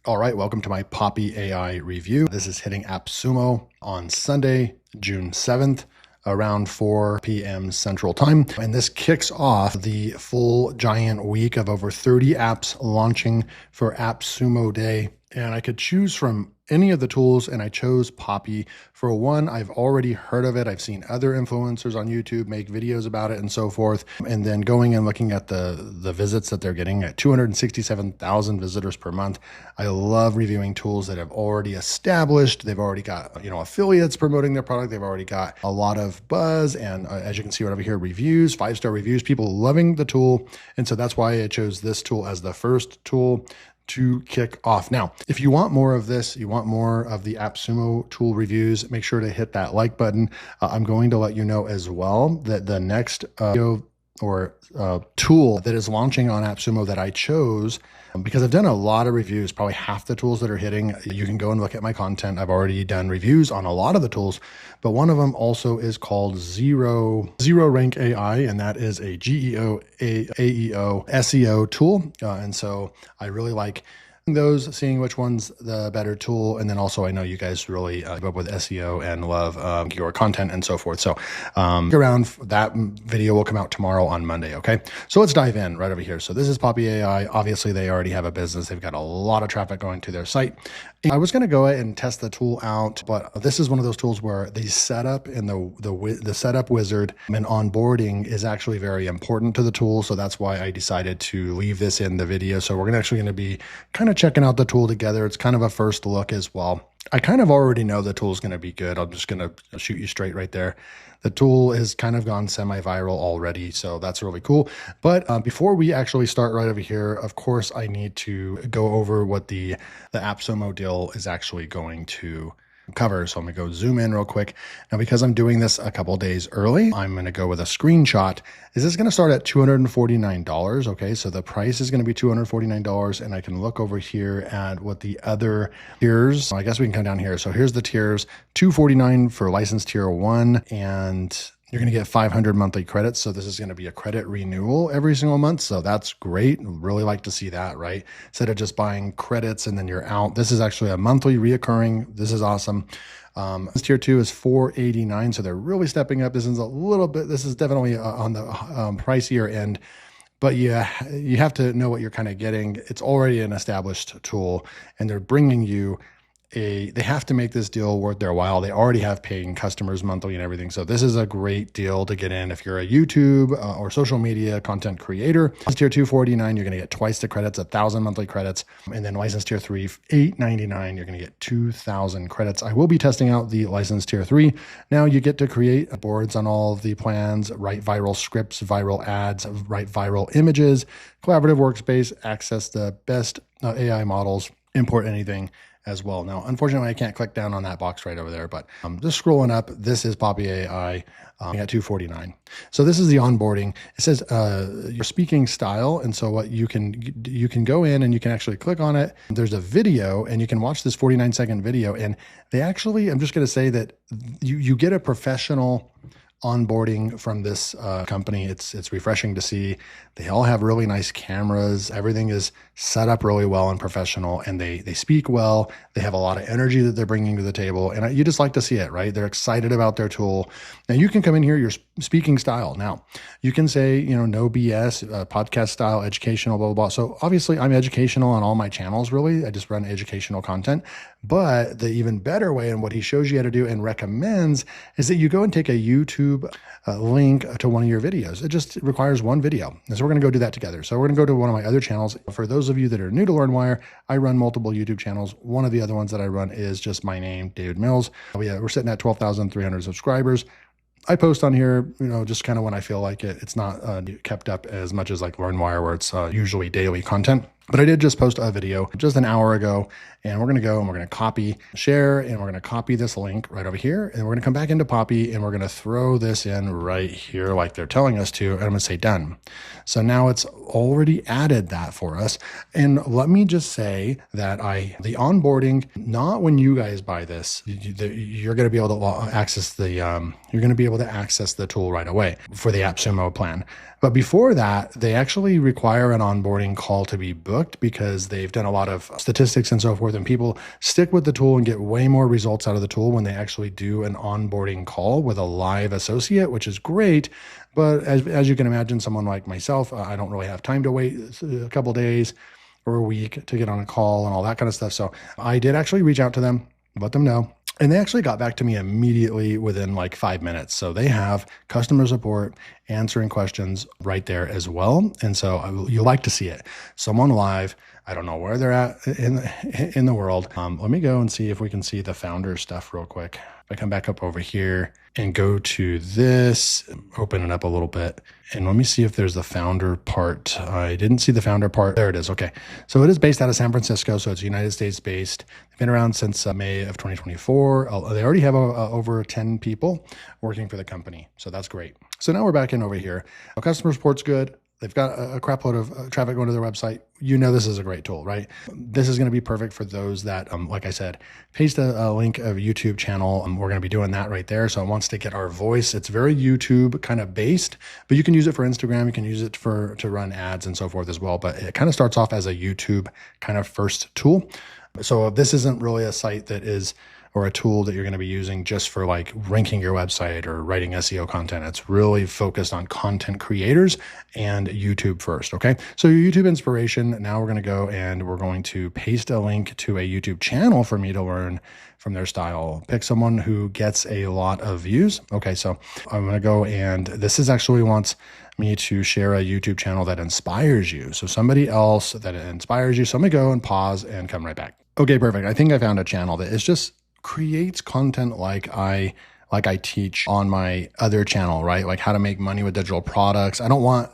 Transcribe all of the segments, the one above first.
All right, welcome to my Poppy AI review. This is hitting Appsumo on Sunday, June 7th, around 4 p.m. Central Time. And this kicks off the full giant week of over 30 apps launching for Appsumo Day. And I could choose from any of the tools, and I chose Poppy. For one, I've already heard of it. I've seen other influencers on YouTube make videos about it and so forth. And then going and looking at the visits that they're getting at 267,000 visitors per month. I love reviewing tools that have already established. They've already got, affiliates promoting their product. They've already got a lot of buzz. And as you can see right over here, reviews, 5-star reviews, people loving the tool. And so that's why I chose this tool as the first tool to kick off. Now, if you want more of this, you want more of the Appsumo tool reviews, make sure to hit that like button. I'm going to let you know as well that the next video or tool that is launching on Appsumo that I chose, because I've done a lot of reviews, probably half the tools that are hitting. You can go and look at my content. I've already done reviews on a lot of the tools, but one of them also is called Zero Rank AI, and that is a GEO, AEO, SEO tool. And so I really like those, seeing which one's the better tool. And then also, I know you guys really keep up with SEO and love your content and so forth. So around that video will come out tomorrow on Monday. Okay. So let's dive in right over here. So this is Poppy AI. Obviously they already have a business. They've got a lot of traffic going to their site. I was going to go ahead and test the tool out, but this is one of those tools where the setup and the setup wizard and onboarding is actually very important to the tool. So that's why I decided to leave this in the video. So we're actually going to be kind of checking out the tool together. It's kind of a first look as well. I kind of already know the tool is going to be good. I'm just going to shoot you straight right there. The tool has kind of gone semi-viral already, so that's really cool. But before we actually start right over here, of course, I need to go over what the Appsumo deal is actually going to cover. So I'm gonna go zoom in real quick. Now, because I'm doing this a couple days early, I'm gonna go with a screenshot. This is gonna start at $249. Okay, so the price is gonna be $249, and I can look over here at what the other tiers. I guess we can come down here. So here's the tiers: $249 for license tier 1, and you're going to get 500 monthly credits. So this is going to be a credit renewal every single month. So that's great. Really like to see that, right? Instead of just buying credits and then you're out. This is actually a monthly reoccurring. This is awesome. Tier 2 is $489. So they're really stepping up. This is a little bit, this is definitely on the pricier end. But yeah, you have to know what you're kind of getting. It's already an established tool, and they're bringing you they have to make this deal worth their while. They already have paying customers monthly and everything. So this is a great deal to get in if you're a YouTube or social media content creator. Tier 2, $489, you're going to get twice the credits, 1,000 monthly credits. And then license tier 3, $899, you're going to get 2,000 credits. I will be testing out the license tier 3. Now you get to create boards on all of the plans, write viral scripts, viral ads, write viral images, collaborative workspace, access the best AI models, import anything as well. Now, unfortunately, I can't click down on that box right over there, but just scrolling up, this is Poppy AI at $249. So this is the onboarding. It says your speaking style. And so what you can go in and you can actually click on it. There's a video, and you can watch this 49-second video. And they actually, I'm just going to say that you get a professional onboarding from this company. It's refreshing to see. They all have really nice cameras. Everything is set up really well and professional, and they speak well. They have a lot of energy that they're bringing to the table, and you just like to see it, right? They're excited about their tool. Now you can come in here, your speaking style. Now you can say, no BS, podcast style, educational, blah, blah, blah. So obviously I'm educational on all my channels, really. I just run educational content, but the even better way, and what he shows you how to do and recommends, is that you go and take a YouTube link to one of your videos. It just requires one video. And so we're going to go do that together. So we're going to go to one of my other channels. For those of you that are new to LearnWire, I run multiple YouTube channels. One of the other ones that I run is just my name, David Mills. We're sitting at 12,300 subscribers. I post on here, just kind of when I feel like it. It's not kept up as much as like LearnWire, where it's usually daily content. But I did just post a video just an hour ago, and we're going to go and we're going to copy, share, and we're going to copy this link right over here. And we're going to come back into Poppy, and we're going to throw this in right here like they're telling us to. And I'm going to say done. So now it's already added that for us. And let me just say that the onboarding, not when you guys buy this, you're going to be able to access the tool right away for the Appsumo plan. But before that, they actually require an onboarding call to be booked because they've done a lot of statistics and so forth. And people stick with the tool and get way more results out of the tool when they actually do an onboarding call with a live associate, which is great. But as you can imagine, someone like myself, I don't really have time to wait a couple days or a week to get on a call and all that kind of stuff. So I did actually reach out to them, let them know. And they actually got back to me immediately within like 5 minutes. So they have customer support answering questions right there as well. And so you'll like to see it. Someone live. I don't know where they're at in the world. Let me go and see if we can see the founder stuff real quick. If I come back up over here and go to this, open it up a little bit. And let me see if there's the founder part. I didn't see the founder part. There it is. Okay. So it is based out of San Francisco. So it's United States based. They've been around since May of 2024. They already have over 10 people working for the company. So that's great. So now we're back in over here. Customer support's good. They've got a crap load of traffic going to their website. You know this is a great tool, right? This is going to be perfect for those that, like I said, paste a link of a YouTube channel. We're going to be doing that right there. So it wants to get our voice. It's very YouTube kind of based, but you can use it for Instagram. You can use it to run ads and so forth as well. But it kind of starts off as a YouTube kind of first tool. So this isn't really a site that is or a tool that you're going to be using just for like ranking your website or writing SEO content. It's really focused on content creators and YouTube first. Okay. So your YouTube inspiration, now we're going to go and we're going to paste a link to a YouTube channel for me to learn from their style. Pick someone who gets a lot of views. Okay. So I'm going to go and this is actually wants me to share a YouTube channel that inspires you. So somebody else that inspires you. So I'm going to go and pause and come right back. Okay, perfect. I think I found a channel that is just creates content like I teach on my other channel, right? Like how to make money with digital products. I don't want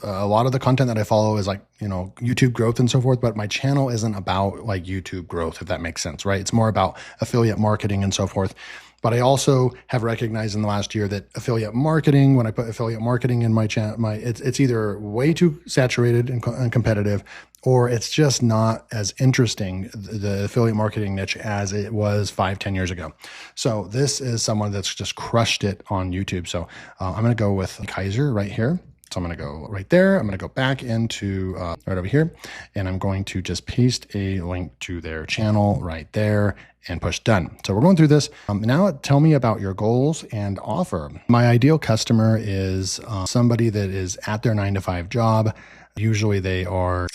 a lot of the content that I follow is like, YouTube growth and so forth, but my channel isn't about like YouTube growth, if that makes sense, right? It's more about affiliate marketing and so forth. But I also have recognized in the last year that affiliate marketing, when I put affiliate marketing in my channel, it's either way too saturated and competitive, or it's just not as interesting, the affiliate marketing niche, as it was 5-10 years ago. So this is someone that's just crushed it on YouTube. So I'm going to go with Kaiser right here. So I'm going to go right there. I'm going to go back into right over here, and I'm going to just paste a link to their channel right there and push done. So we're going through this. Now tell me about your goals and offer. My ideal customer is somebody that is at their 9-to-5 job. Usually they are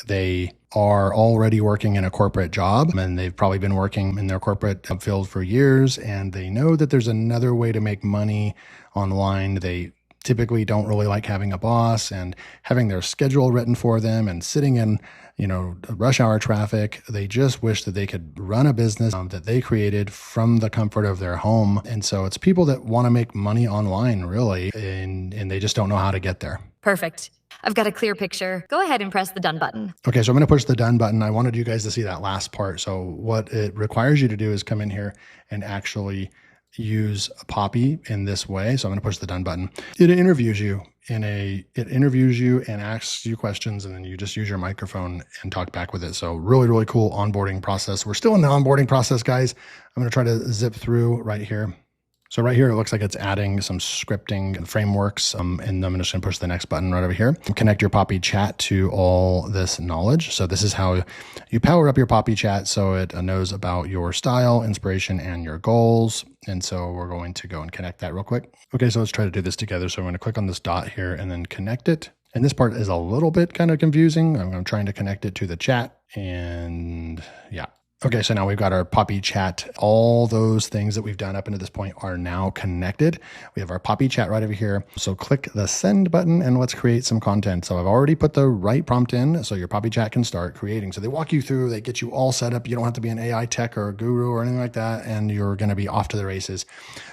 already working in a corporate job, and they've probably been working in their corporate field for years, and they know that there's another way to make money online. They typically don't really like having a boss and having their schedule written for them and sitting in, rush hour traffic. They just wish that they could run a business that they created from the comfort of their home. And so it's people that want to make money online, really, and they just don't know how to get there. Perfect. I've got a clear picture. Go ahead and press the done button. Okay, so I'm going to push the done button. I wanted you guys to see that last part. So what it requires you to do is come in here and actually use a Poppy in this way. So I'm going to push the done button. It interviews you and asks you questions, and then you just use your microphone and talk back with it. So really, really cool onboarding process. We're still in the onboarding process, guys. I'm going to try to zip through right here. So right here, it looks like it's adding some scripting frameworks, and I'm just going to push the next button right over here. Connect your Poppy chat to all this knowledge. So this is how you power up your Poppy chat so it knows about your style, inspiration, and your goals. And so we're going to go and connect that real quick. Okay, so let's try to do this together. So I'm going to click on this dot here and then connect it. And this part is a little bit kind of confusing. I'm trying to connect it to the chat, and yeah. Okay, so now we've got our Poppy chat. All those things that we've done up until this point are now connected. We have our Poppy chat right over here. So click the send button and let's create some content. So I've already put the right prompt in so your Poppy chat can start creating. So they walk you through, they get you all set up. You don't have to be an AI tech or a guru or anything like that, and you're going to be off to the races.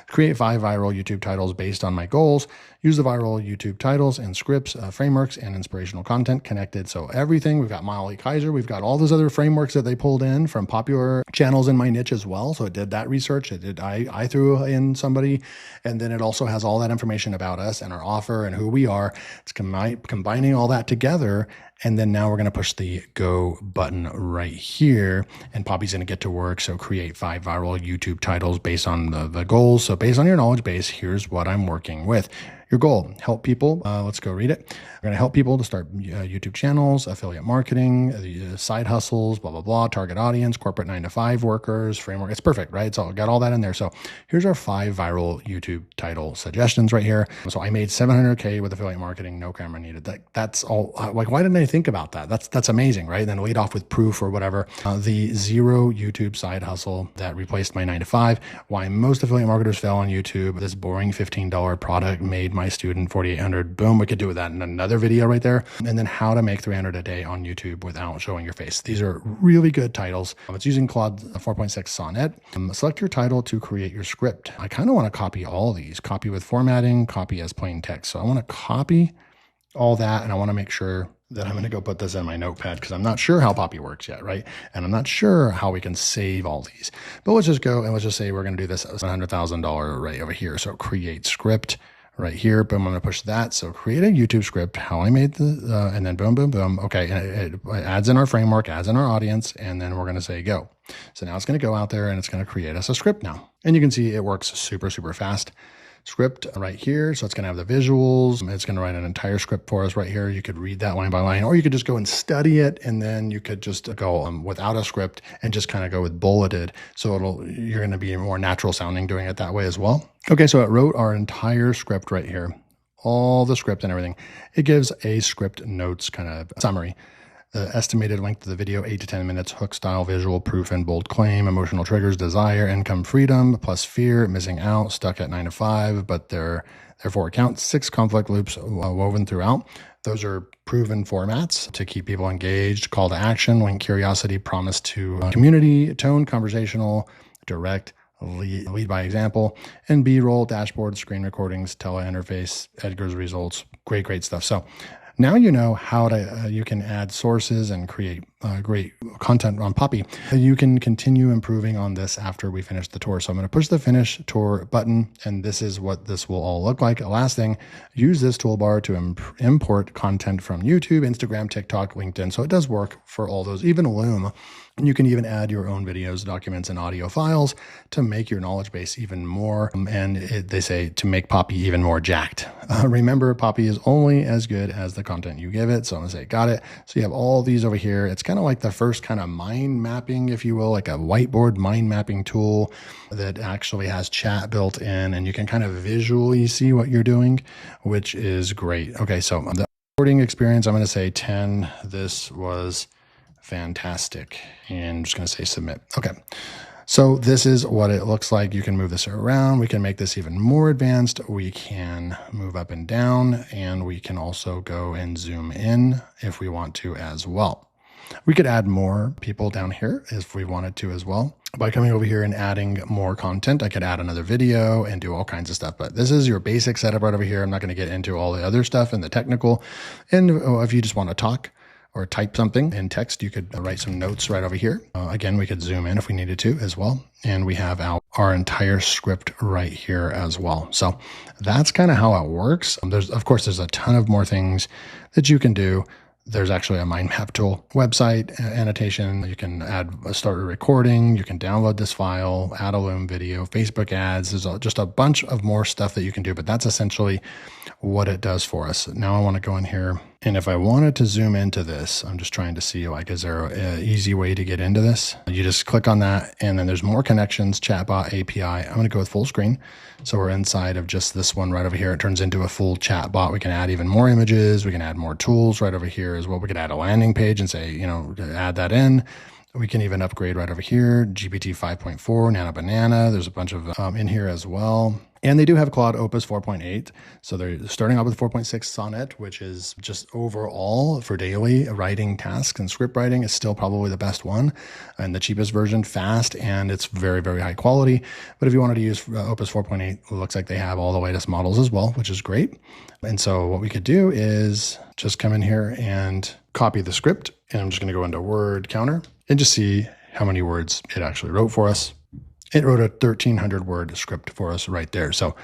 Create 5 viral YouTube titles based on my goals. Use the viral YouTube titles and scripts, frameworks, and inspirational content connected. So everything, we've got Molly Kaiser. We've got all those other frameworks that they pulled in from popular channels in my niche as well. So it did that research. I threw in somebody, and then it also has all that information about us and our offer and who we are. It's combining all that together. And then now we're going to push the go button right here, and Poppy's going to get to work. So create 5 viral YouTube titles based on the goals. So based on your knowledge base, here's what I'm working with. your goal, help people. Let's go read it. We're going to help people to start YouTube channels, affiliate marketing, side hustles, blah, blah, blah, target audience, corporate 9-to-5 workers, framework. It's perfect, right? So got all that in there. So here's our 5 viral YouTube title suggestions right here. So I made 700K with affiliate marketing, no camera needed. That's all. Like, why didn't I think about that? That's amazing, right? And then lead off with proof or whatever. The 0 YouTube side hustle that replaced my 9-to-5. Why most affiliate marketers fail on YouTube. This boring $15 product made my student 4,800. Boom, we could do that in another video right there. And then how to make 300 a day on YouTube without showing your face. These are really good titles. It's using Claude 4.6 Sonnet. Select your title to create your script. I kind of want to copy all these. Copy with formatting, copy as plain text. So I want to copy all that, and I want to make sure that I'm going to go put this in my notepad because I'm not sure how Poppy works yet, right? And I'm not sure how we can save all these. But let's just go and let's just say we're going to do this $100,000 right over here. So create script right here. Boom, I'm going to push that. So create a YouTube script, how I made the, and then boom, boom, boom. Okay, and it adds in our framework, adds in our audience, and then we're going to say go. So now it's going to go out there and it's going to create us a script now. And you can see it works super, super fast. Script right here. So it's going to have the visuals. It's going to write an entire script for us right here. You could read that line by line, or you could just go and study it. And then you could just go without a script and just kind of go with bulleted. So you're going to be more natural sounding doing it that way as well. Okay. So it wrote our entire script right here, all the script and everything. It gives a script notes kind of summary. The estimated length of the video, 8 to 10 minutes, hook style, visual, proof, and bold claim, emotional triggers, desire, income, freedom, plus fear, missing out, stuck at 9-to-5, but therefore account 6 conflict loops woven throughout. Those are proven formats to keep people engaged. Call to action, link, curiosity, promise to community, tone, conversational, direct, lead by example, and B-roll, dashboard, screen recordings, teleinterface, Edgar's results, great stuff. So now you know how to you can add sources and create great content on Poppy. You can continue improving on this after we finish the tour. So I'm going to push the finish tour button, and this is what this will all look like. Last thing, use this toolbar to import content from YouTube, Instagram, TikTok, LinkedIn. So it does work for all those, even Loom. And you can even add your own videos, documents, and audio files to make your knowledge base even more. They say to make Poppy even more jacked. Remember, Poppy is only as good as the content you give it. So I'm going to say, got it. So you have all these over here. It's kind of like the first kind of mind mapping, if you will, like a whiteboard mind mapping tool that actually has chat built in, and you can kind of visually see what you're doing, which is great. Okay, so the recording experience, I'm going to say 10. This was fantastic. And I'm just going to say submit. Okay. So this is what it looks like. You can move this around. We can make this even more advanced. We can move up and down, and we can also go and zoom in if we want to as well. We could add more people down here if we wanted to as well. By coming over here and adding more content, I could add another video and do all kinds of stuff. But this is your basic setup right over here. I'm not going to get into all the other stuff and the technical. And if you just want to talk or type something in text, you could write some notes right over here. Again, we could zoom in if we needed to as well. And we have our entire script right here as well. So that's kind of how it works. Of course, there's a ton of more things that you can do. There's actually a mind map tool, website annotation. You can start a recording. You can download this file, add a Loom video, Facebook ads. There's just a bunch of more stuff that you can do, but that's essentially what it does for us. Now I want to go in here, and if I wanted to zoom into this, I'm just trying to see, like, is there an easy way to get into this? You just click on that, and then there's more connections, chatbot, API. I'm going to go with full screen. So we're inside of just this one right over here. It turns into a full chatbot. We can add even more images. We can add more tools right over here as well. We could add a landing page and say, add that in. We can even upgrade right over here. GPT 5.4, Nano Banana. There's a bunch of in here as well. And they do have Claude Opus 4.8. So they're starting out with 4.6 Sonnet, which is just overall for daily writing tasks and script writing is still probably the best one and the cheapest version, fast, and it's very, very high quality. But if you wanted to use Opus 4.8, it looks like they have all the latest models as well, which is great. And so what we could do is just come in here and copy the script. And I'm just going to go into word counter and just see how many words it actually wrote for us. It wrote a 1,300 word script for us right there. So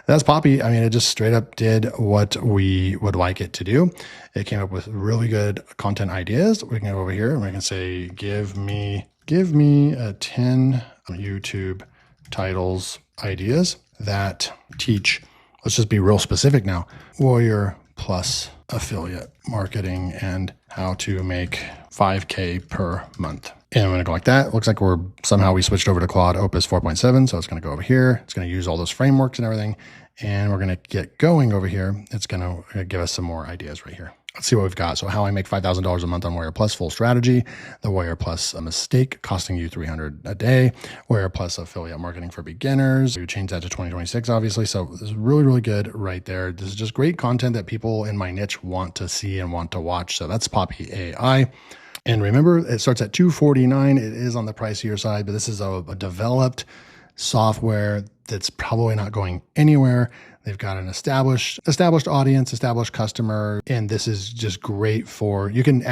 that's Poppy. I mean, it just straight up did what we would like it to do. It came up with really good content ideas. We can go over here and we can say, give me 10 YouTube titles ideas that teach let's just be real specific now. Warrior Plus affiliate marketing and how to make 5K per month. And I'm going to go like that. Looks like we switched over to Claude Opus 4.7. So it's going to go over here. It's going to use all those frameworks and everything. And we're going to get going over here. It's going to give us some more ideas right here. Let's see what we've got. So how I make $5,000 a month on Warrior Plus, full strategy. The Warrior Plus a mistake costing you $300 a day. Warrior Plus affiliate marketing for beginners. We change that to 2026, obviously. So this is really, really good right there. This is just great content that people in my niche want to see and want to watch. So that's Poppy AI. And remember, it starts at $249. It is on the pricier side, but this is a developed software that's probably not going anywhere. They've got an established audience, established customer, and this is just great for, you can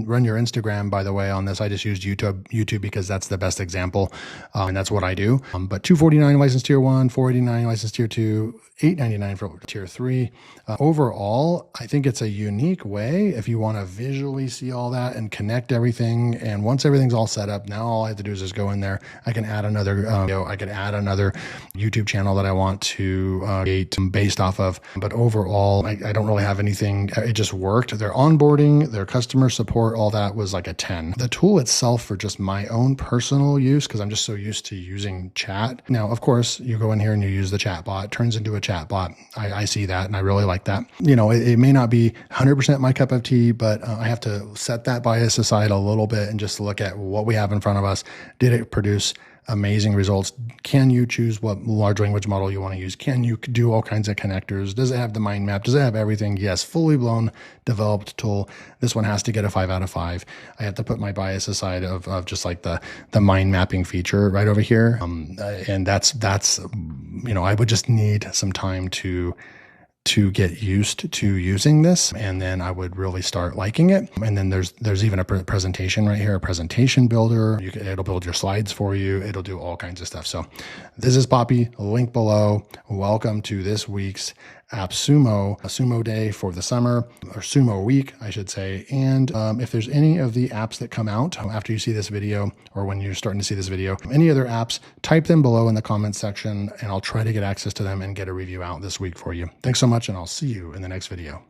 run your Instagram, by the way, on this. I just used YouTube because that's the best example, and that's what I do. But $249 license tier 1, $489 license tier 2, $899 for tier 3. Overall, I think it's a unique way if you want to visually see all that and connect everything. And once everything's all set up, now all I have to do is just go in there. I can add another video. I can add another YouTube channel that I want to create based off of. But overall, I don't really have anything. It just worked. Their onboarding, their customer support, all that was like a 10. The tool itself for just my own personal use, because I'm just so used to using chat. Now, of course, you go in here and you use the chat bot. It turns into a chat bot. I see that and I really like that. You know, it may not be 100% my cup of tea, but I have to set that bias aside a little bit and just look at what we have in front of us. Did it produce amazing results? Can you choose what large language model you want to use? Can you do all kinds of connectors? Does it have the mind map? Does it have everything? Yes, fully blown developed tool. This one has to get a 5 out of 5. I have to put my bias aside of just like the mind mapping feature right over here. And that's, you know, I would just need some time to get used to using this, and then I would really start liking it. And then there's even a presentation right here, a presentation builder. It'll build your slides for you. It'll do all kinds of stuff. So this is Poppy, link below. Welcome to this week's Appsumo, a Sumo day for the summer, or Sumo week, I should say. And if there's any of the apps that come out after you see this video, or when you're starting to see this video, any other apps, type them below in the comments section, and I'll try to get access to them and get a review out this week for you. Thanks so much, and I'll see you in the next video.